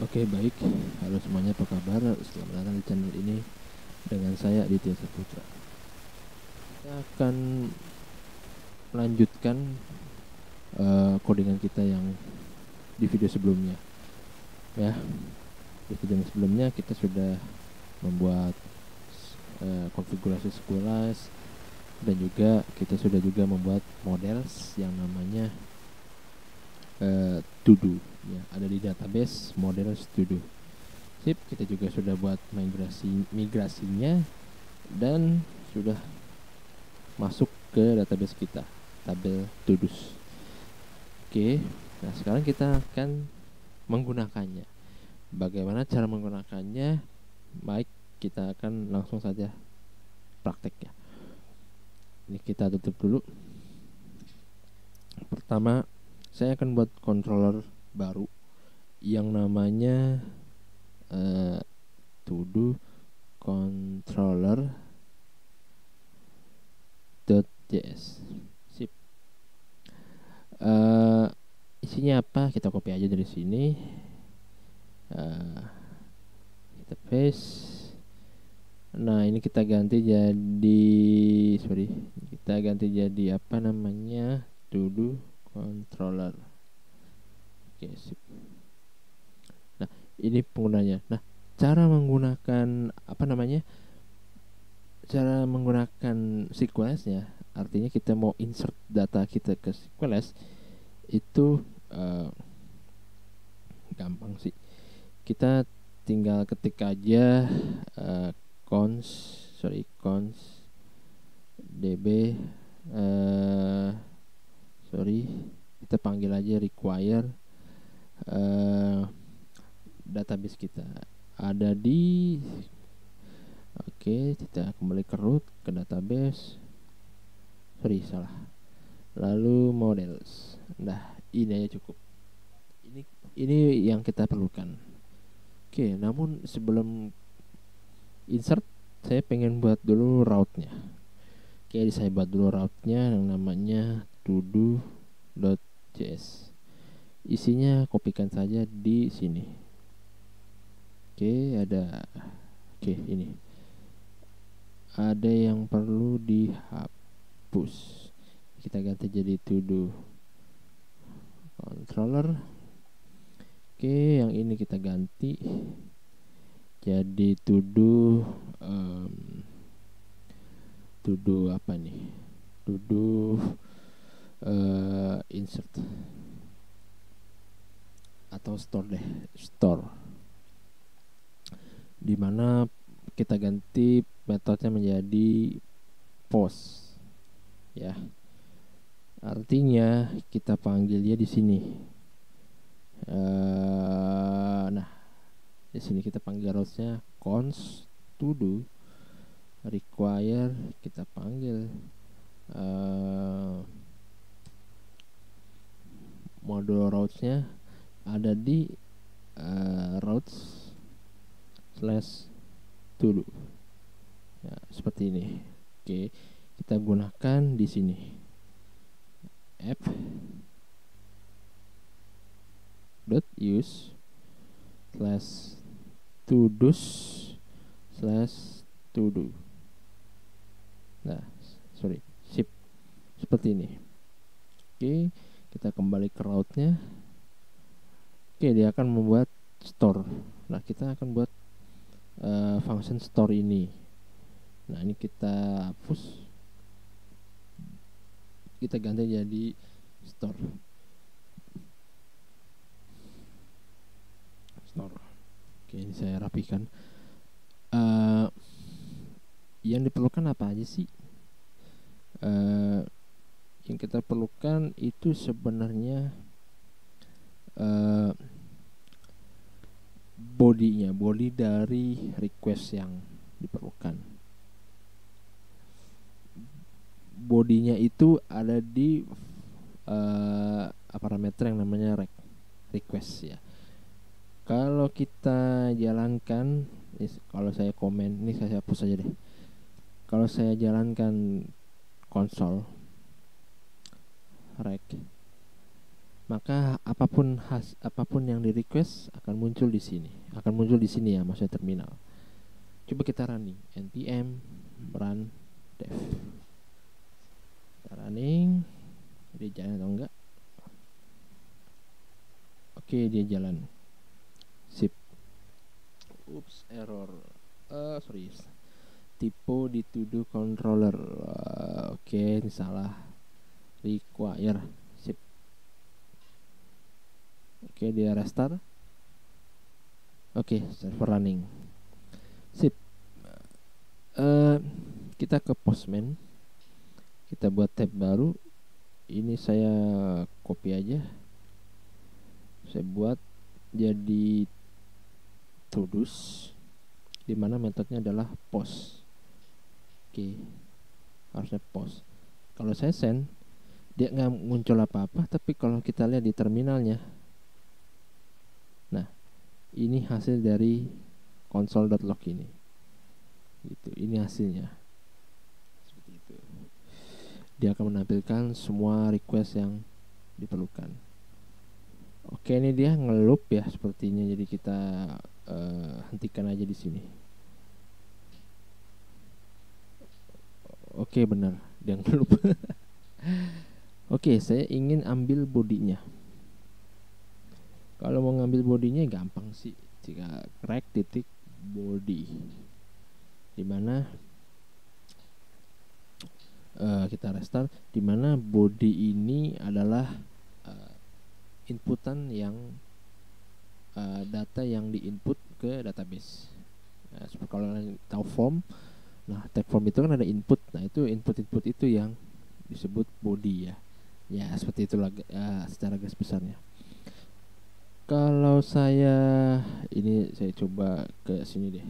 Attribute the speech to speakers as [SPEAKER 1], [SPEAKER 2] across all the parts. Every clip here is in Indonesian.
[SPEAKER 1] Oke, baik. Halo semuanya, apa kabar? Selamat datang di channel ini dengan saya Aditya Saputra. Kita akan melanjutkan codingan kita yang di video sebelumnya. Ya, di video sebelumnya kita sudah membuat konfigurasi SQLite dan juga kita sudah membuat models yang namanya to-do. Ya, ada di database models to-do. Sip, kita juga sudah buat migrasinya dan sudah masuk ke database kita, tabel to-dos. Oke, nah sekarang kita akan menggunakannya. Bagaimana cara menggunakannya? Baik, kita akan langsung saja prakteknya. Ini kita tutup dulu. Pertama, saya akan buat controller baru yang namanya to-do controller.js. Sip. Isinya apa? Kita copy aja dari sini. Kita paste. Nah, ini kita ganti jadi apa namanya, to-do controller. Oke, sip. Nah, ini penggunanya. Nah, cara menggunakan cara menggunakan SQLite-nya, artinya kita mau insert data kita ke SQLite itu gampang sih. Kita tinggal ketik aja const db kita panggil aja require database kita ada di kita kembali ke root, ke database, salah, lalu models. Nah, ini aja cukup. Ini yang kita perlukan. Oke, namun sebelum insert saya pengen buat dulu route-nya. Oke, saya buat dulu route-nya yang namanya todo.js. Isinya kopikan saja di sini. Ini ada yang perlu dihapus. Kita ganti jadi todo controller. Oke, yang ini kita ganti jadi todo apa nih? Todo insert atau store. Dimana kita ganti metodenya menjadi post, ya. Artinya kita panggil dia di sini. Nah, di sini kita panggil routes-nya const todo require, kita panggil modul routes-nya ada di routes/todo. Ya, seperti ini. Oke, kita gunakan di sini app .use/todos/todo. Nah, sip, seperti ini. Oke, kita kembali ke route-nya. Oke, dia akan membuat store. Nah, kita akan buat function store ini. Nah, ini kita hapus, kita ganti jadi store. Oke, ini saya rapikan. Yang diperlukan apa aja sih? Yang kita perlukan itu sebenarnya body dari request yang diperlukan. Bodinya itu ada di parameter yang namanya request, ya. Kalau kita jalankan, kalau saya komen, ini saya hapus aja deh. Kalau saya jalankan console rec maka apapun yang di request akan muncul di sini. Ya, maksudnya terminal. Coba kita running npm run dev. Kita running, dia jalan atau enggak? Oke, dia jalan. Sip. Oops, error. Sorry. Typo di to do controller. Oke, ini salah. Require. Sip. Oke, dia restart. Oke, server running. Sip. Kita ke Postman. Kita buat tab baru. Ini saya copy aja. Saya buat jadi todos, dimana metodenya adalah post. Oke, harusnya post. Kalau saya send, dia nggak muncul apa-apa, tapi kalau kita lihat di terminalnya, nah ini hasil dari console.log ini. Gitu, ini hasilnya. Seperti itu. Dia akan menampilkan semua request yang diperlukan. Oke, ini dia ngeloop ya sepertinya. Jadi kita hentikan aja di sini. Oke, benar, dia ngeloop. Oke, saya ingin ambil bodinya. Kalau mau ngambil bodinya gampang sih. Jika rect titik body, dimana kita restart, dimana body ini adalah inputan yang data yang diinput ke database. Nah, seperti kalau tahu form, nah tag form itu kan ada input. Nah, itu input itu yang disebut body ya. Ya, seperti itulah secara garis besarnya. Kalau ini saya coba ke sini deh.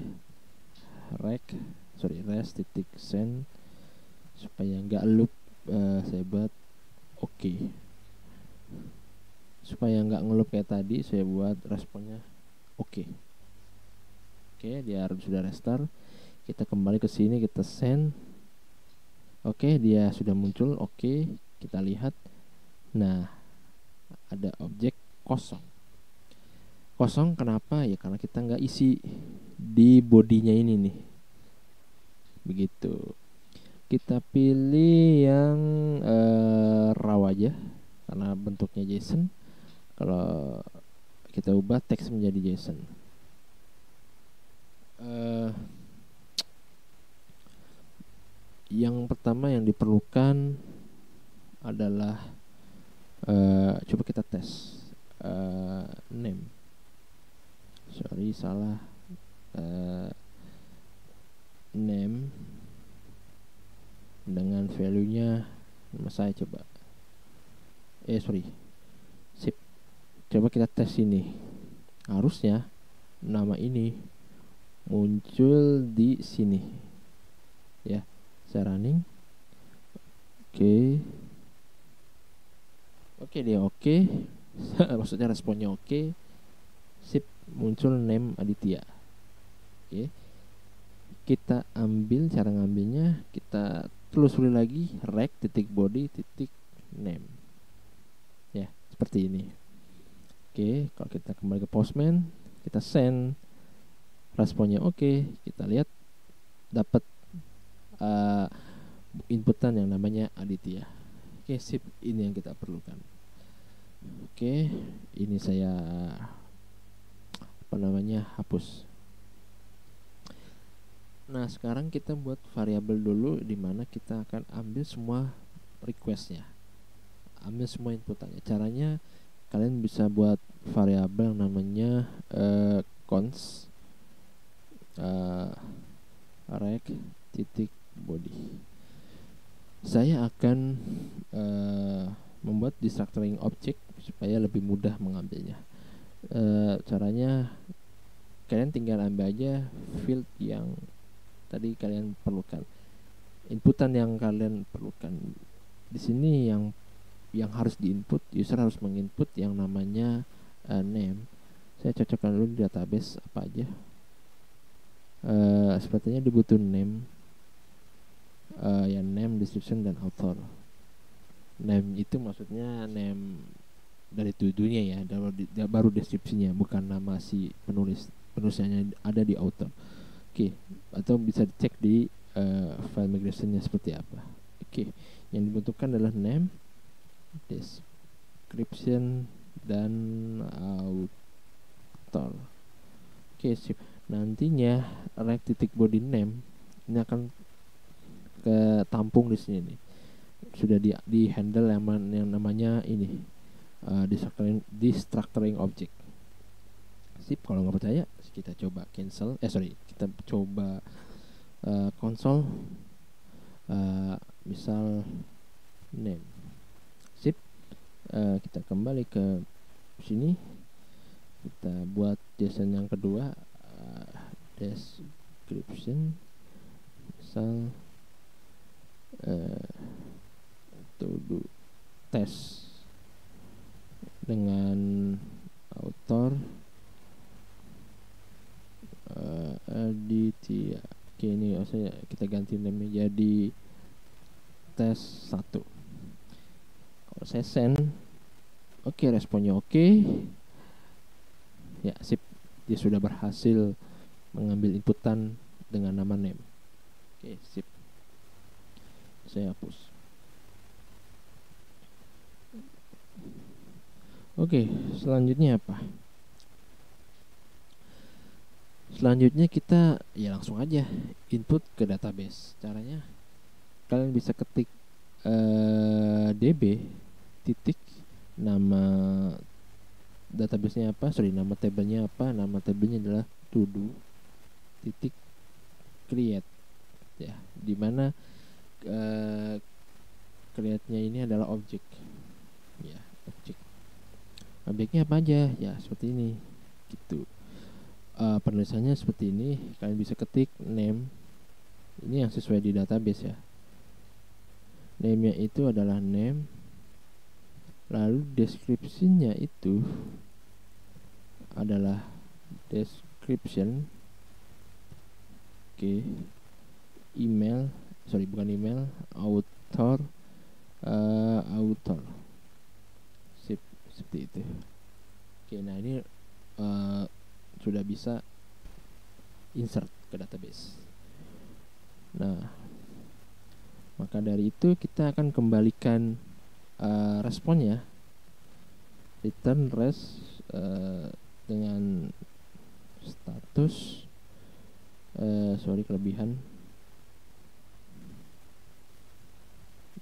[SPEAKER 1] Rest titik send supaya nggak loop. Saya buat oke. Supaya nggak ngeloop kayak tadi, saya buat responnya oke. Oke, dia sudah restart. Kita kembali ke sini, kita send. Oke, dia sudah muncul. Oke, kita lihat. Nah, ada objek kosong. Kosong kenapa? Ya karena kita nggak isi di bodinya ini nih. Begitu. Kita pilih yang raw aja karena bentuknya JSON. Kalau kita ubah teks menjadi JSON. Yang pertama yang diperlukan adalah coba kita tes name. Sorry, salah. Name dengan value-nya nama saya coba. Sip. Coba kita tes ini. Harusnya nama ini muncul di sini. Ya, saya running. Oke, dia oke. Maksudnya responnya oke. Sip, muncul name Aditya. Oke. Kita ambil, cara ngambilnya kita telusuri lagi rect titik body titik name. Ya, seperti ini. Oke, kalau kita kembali ke Postman, kita send, responnya oke, kita lihat dapat inputan yang namanya Aditya. Oke, sip, ini yang kita perlukan. Oke, ini saya hapus. Nah, sekarang kita buat variabel dulu, di mana kita akan ambil semua requestnya, ambil semua inputannya. Caranya kalian bisa buat variabel yang namanya const rect titik body. Saya akan membuat destructuring object supaya lebih mudah mengambilnya. Caranya kalian tinggal ambil aja field yang tadi kalian perlukan, inputan yang kalian perlukan. Di sini yang harus diinput, user harus menginput yang namanya name. Saya cocokkan dulu di database apa aja. Sepertinya dibutuh name, name, description, dan author. Name itu maksudnya name dari tujuhnya ya, baru deskripsinya, bukan nama si penulisnya ada di author. Oke, atau bisa dicek di file migrationnya seperti apa. Oke, yang dibutuhkan adalah name, description, dan author. Oke, sip. Nantinya rect titik body name ini akan ketampung di sini nih. Sudah di handle yang namanya ini destructuring object. Sip, kalau nggak percaya kita coba cancel. Kita coba console misal name. Sip, kita kembali ke sini. Kita buat JSON yang kedua, description misal to do test dengan author Aditya. Oke, ini kita ganti name jadi tes 1. Kalau saya send, oke, responnya oke. Ya, sip, dia sudah berhasil mengambil inputan dengan nama name. Oke, sip, saya hapus. Oke, selanjutnya apa? Selanjutnya kita ya langsung aja input ke database. Caranya kalian bisa ketik db titik nama databasenya apa, nama tabelnya apa. Nama tabelnya adalah todo titik create ya, dimana create-nya ini adalah objek ya, objeknya apa aja ya, seperti ini gitu. Penulisannya seperti ini. Kalian bisa ketik name, ini yang sesuai di database ya. Name-nya itu adalah name, lalu deskripsinya itu adalah description. Oke, author sip, seperti itu. Oke, nah ini sudah bisa insert ke database. Nah, maka dari itu kita akan kembalikan responnya, return res dengan status kelebihan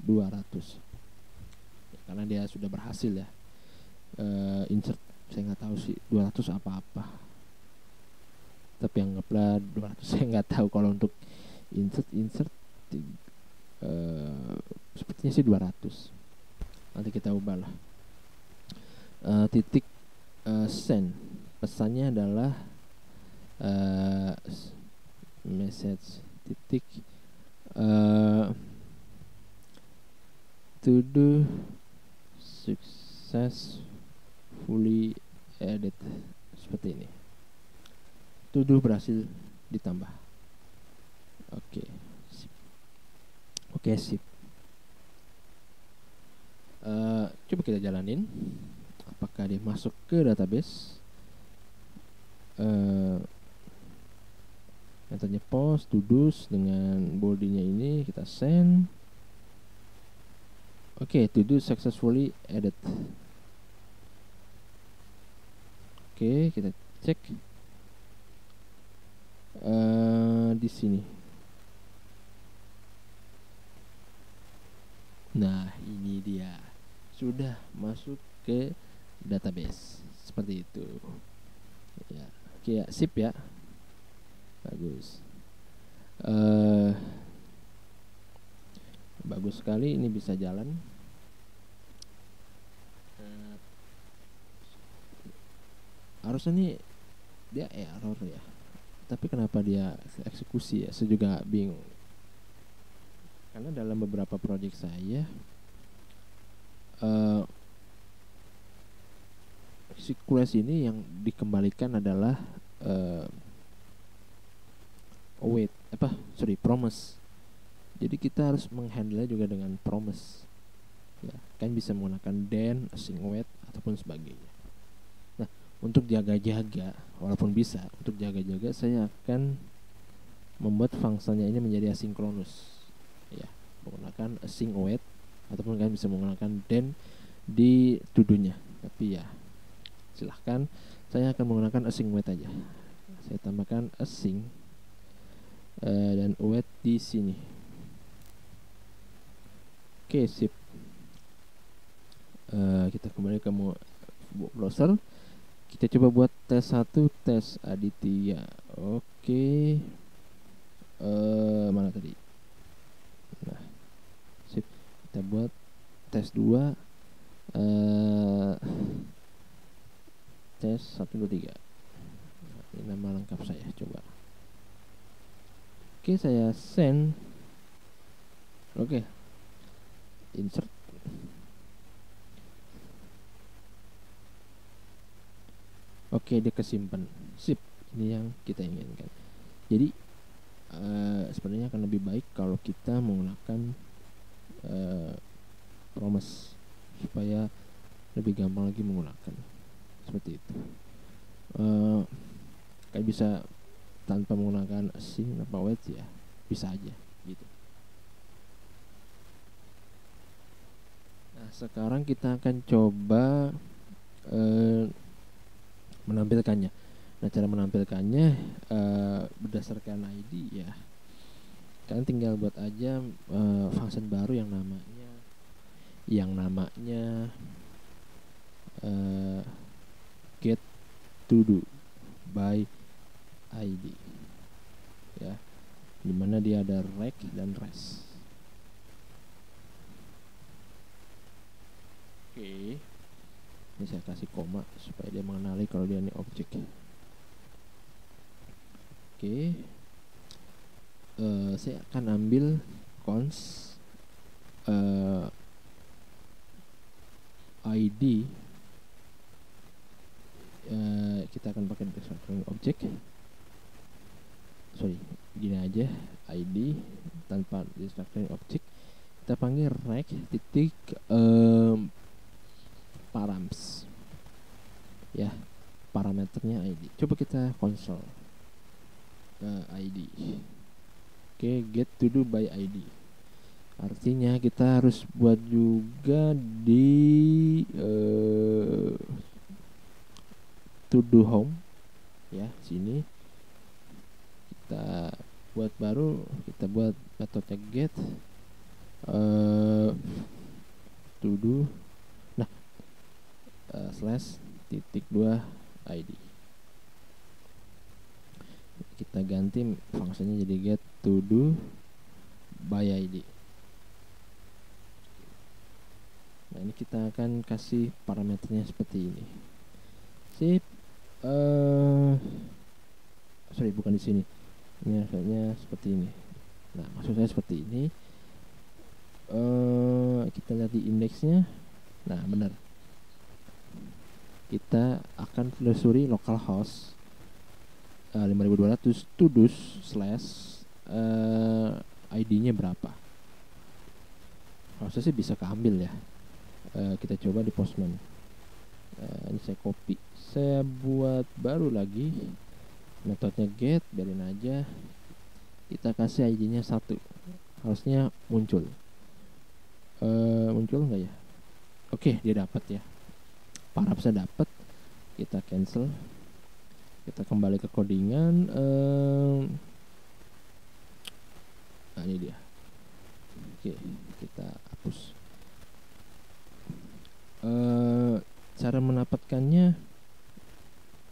[SPEAKER 1] 200 ya, karena dia sudah berhasil ya insert. Saya nggak tahu sih 200 apa-apa, tapi anggaplah 200. Saya nggak tahu kalau untuk insert sepertinya sih 200. Nanti kita ubah lah. Titik send, pesannya adalah message titik to do successfully edit, seperti ini. To do berhasil ditambah. Oke, sip. Oke, sip. Coba kita jalanin apakah dia masuk ke database. Metodenya post to do's dengan bodinya ini kita send. Oke, to do successfully edit. Oke, kita cek di sini. Nah, ini dia sudah masuk ke database seperti itu ya. Oke ya, sip ya, bagus. Bagus sekali, ini bisa jalan. Harusnya nih dia error ya, tapi kenapa dia eksekusi ya, saya juga bingung. Karena dalam beberapa project saya si quest ini yang dikembalikan adalah promise. Jadi kita harus menghandle juga dengan promise ya. kalian bisa menggunakan then, async await ataupun sebagainya. Nah, untuk jaga-jaga, walaupun bisa untuk jaga-jaga, saya akan membuat fungsinya ini menjadi asinkronus, ya, menggunakan async await ataupun kalian bisa menggunakan then di to-do-nya. Tapi ya silahkan, saya akan menggunakan async await aja. Saya tambahkan async dan await di sini. Oke, sip. Kita kembali ke browser. Kita coba buat tes 1, tes Aditya. Oke. Mana tadi? Nah, sip. Kita buat tes 2. Tes 1, 2, 3. Ini nama lengkap saya, coba. Oke, saya send. Oke. Insert. Oke, dia kesimpan. Sip, ini yang kita inginkan. Jadi sebenarnya akan lebih baik kalau kita menggunakan promise supaya lebih gampang lagi menggunakan. Seperti itu. Kayak bisa tanpa menggunakan async apa wait, ya bisa aja gitu. Nah, sekarang kita akan coba menampilkannya. Nah, cara menampilkannya berdasarkan ID, ya. Kalian tinggal buat aja function baru yang namanya get to do by ID, ya, dimana dia ada rec dan res. Oke. Ini saya kasih koma supaya dia mengenali kalau dia ini objek. Oke. Saya akan ambil cons ID. Kita akan pakai destructuring object. Sorry, gini aja, ID tanpa destructuring object. Kita panggil rec titik params, ya, parameternya ID. Coba kita console ID. Oke, get to do by ID. Artinya kita harus buat juga di to do home, ya, sini. Kita buat baru, kita buat metode get to do. Nah, slash titik 2 ID. Kita ganti fungsinya jadi get to do by ID. Nah, ini kita akan kasih parameternya seperti ini. Sip. Sorry, bukan di sini. Ini akhirnya seperti ini. Nah, maksud saya seperti ini. Kita lihat di indeksnya. Nah, benar. Kita akan telusuri localhost 5200 to-dos slash ID-nya berapa. Harusnya sih bisa keambil, ya. Kita coba di Postman. Ini saya copy, saya buat baru lagi metodenya get, biarin aja. Kita kasih ID-nya 1. Harusnya muncul. Muncul nggak ya? Oke, dia dapat, ya. Parapsnya dapat. Kita cancel. Kita kembali ke codingan. Nah, ini dia. Oke, kita hapus. Cara mendapatkannya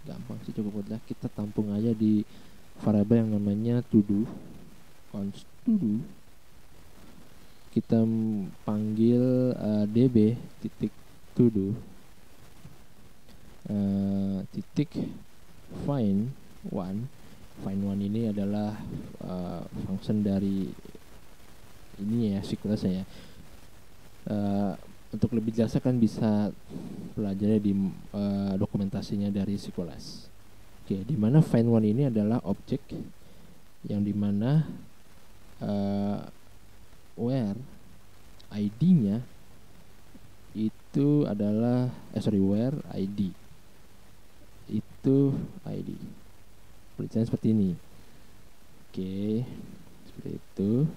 [SPEAKER 1] gampang sih, cukup mudah. Kita tampung aja di variabel yang namanya to do, const to do. Kita panggil db titik to do titik find one. Find one ini adalah function dari ini, ya, SQL saya. Untuk lebih jelas kan bisa belajar di dokumentasinya dari SQLs. Oke, di mana find one ini adalah objek yang dimana where ID-nya itu adalah where ID itu ID. Tulisannya seperti ini. Oke, seperti itu.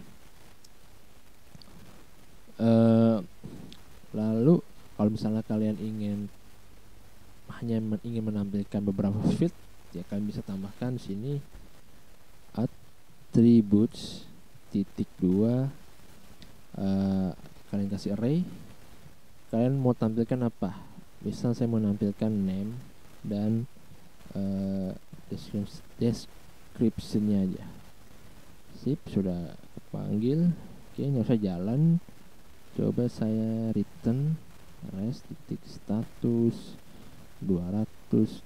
[SPEAKER 1] Lalu kalau misalnya kalian ingin menampilkan beberapa field, ya kalian bisa tambahkan di sini attributes titik 2, kalian kasih array. Kalian mau tampilkan apa? Misal saya mau nampilkan name dan description-nya aja. Sip, sudah kepanggil. Oke, nggak usah jalan. Coba saya return res titik status 200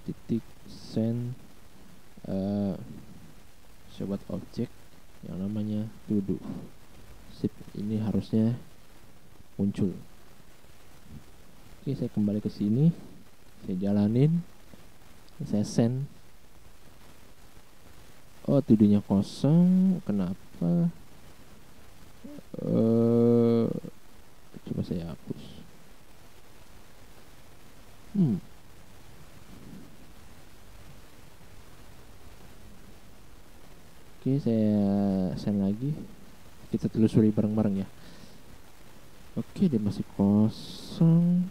[SPEAKER 1] titik send sobat objek yang namanya to do. Sip, ini harusnya muncul. Oke, saya kembali ke sini, saya jalanin, saya send. Oh, to do-nya kosong. Kenapa? Coba saya hapus. Oke, saya send lagi. Kita telusuri bareng-bareng ya. Oke, dia masih kosong.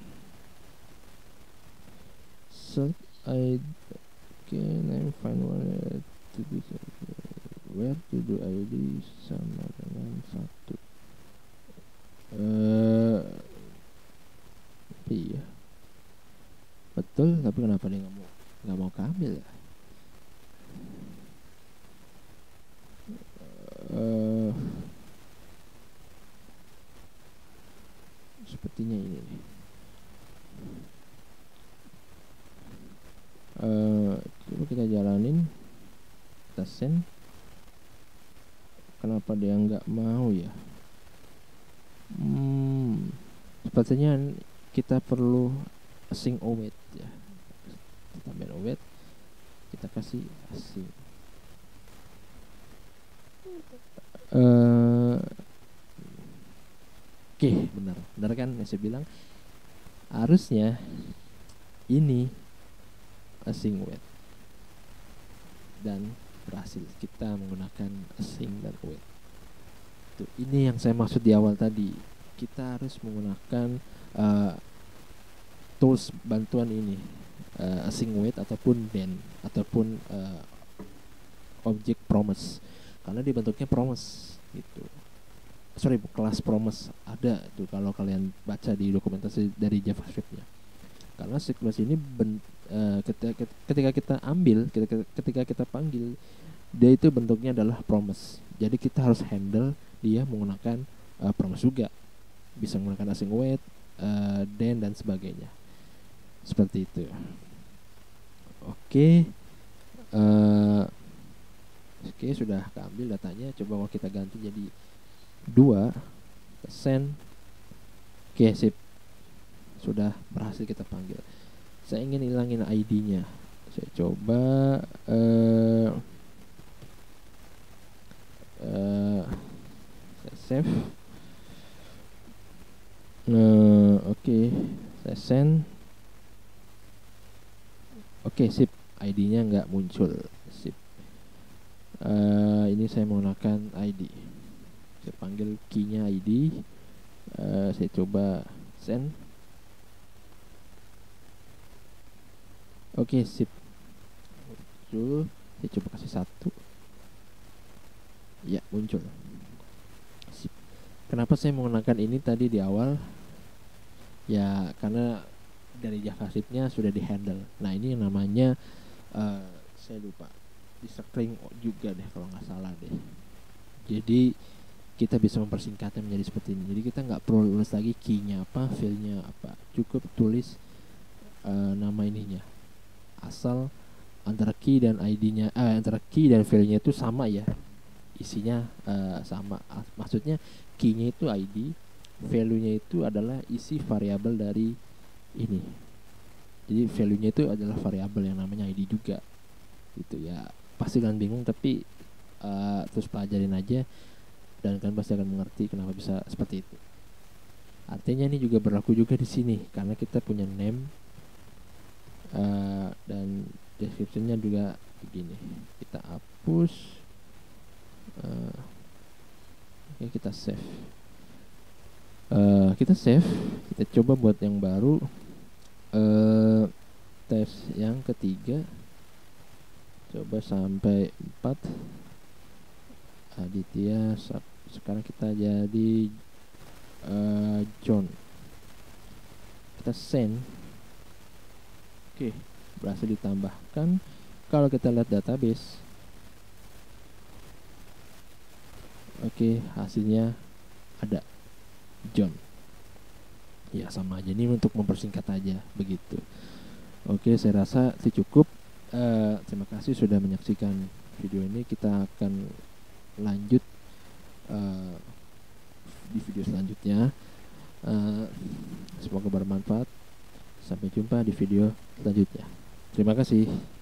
[SPEAKER 1] Select ID. Oke, name find one to do where to do ID sama dengan 1. Iya, betul. Tapi kenapa dia nggak mau keambil ya? Sepertinya ini nih. Coba kita jalanin, kita send. Kenapa dia nggak mau ya? Sepertinya kita perlu async await ya. Kita tambahin await, kita kasih async. Oke, benar kan yang saya bilang. Harusnya ini async wait, dan berhasil kita menggunakan async dan wait. Tuh, ini yang saya maksud di awal tadi. Kita harus menggunakan tools bantuan ini, async wait ataupun then ataupun object promise, karena dia bentuknya promise gitu. Kelas promise ada tuh kalau kalian baca di dokumentasi dari JavaScript-nya. Karena siklus ini ketika kita ambil, ketika kita panggil, dia itu bentuknya adalah promise. Jadi kita harus handle dia menggunakan promise juga. Bisa menggunakan async wait, then dan sebagainya. Seperti itu. Oke, sudah keambil datanya. Coba kalau kita ganti jadi 2, send. Oke, sip. Sudah berhasil kita panggil. Saya ingin hilangin ID-nya. Saya coba saya save. Oke, saya send. Oke, sip. ID-nya nggak muncul. Sip. Ini saya menggunakan ID. Saya panggil key-nya ID. Saya coba send. Oke, sip. Muncul. Saya coba kasih 1. Ya, muncul. Sip. Kenapa saya menggunakan ini tadi di awal? Ya, karena dari JavaScript-nya sudah di-handle. Nah, ini yang namanya saya lupa. Di string juga deh kalau nggak salah deh. Jadi kita bisa mempersingkatnya menjadi seperti ini. Jadi kita nggak perlu tulis lagi key-nya apa, field-nya apa. Cukup tulis nama ininya. Asal antara key dan ID-nya, antara key dan field-nya itu sama ya. Isinya sama. Maksudnya key-nya itu ID, value-nya itu adalah isi variabel dari ini. Jadi value-nya itu adalah variabel yang namanya ID juga. Gitu ya. Pasti kalian bingung, tapi terus pelajarin aja dan kalian pasti akan mengerti kenapa bisa seperti itu. Artinya ini juga berlaku juga di sini karena kita punya name dan descriptionnya juga begini. Kita hapus, oke, kita save. Kita coba buat yang baru. Tes yang ketiga, coba sampai 4. Aditya, sekarang kita jadi John. Kita send. Oke, berhasil ditambahkan. Kalau kita lihat database, oke, hasilnya ada John. Ya sama aja, ini untuk mempersingkat aja begitu. Oke, saya rasa sih cukup. Terima kasih sudah menyaksikan video ini. Kita akan lanjut di video selanjutnya. Semoga bermanfaat. Sampai jumpa di video selanjutnya. Terima kasih.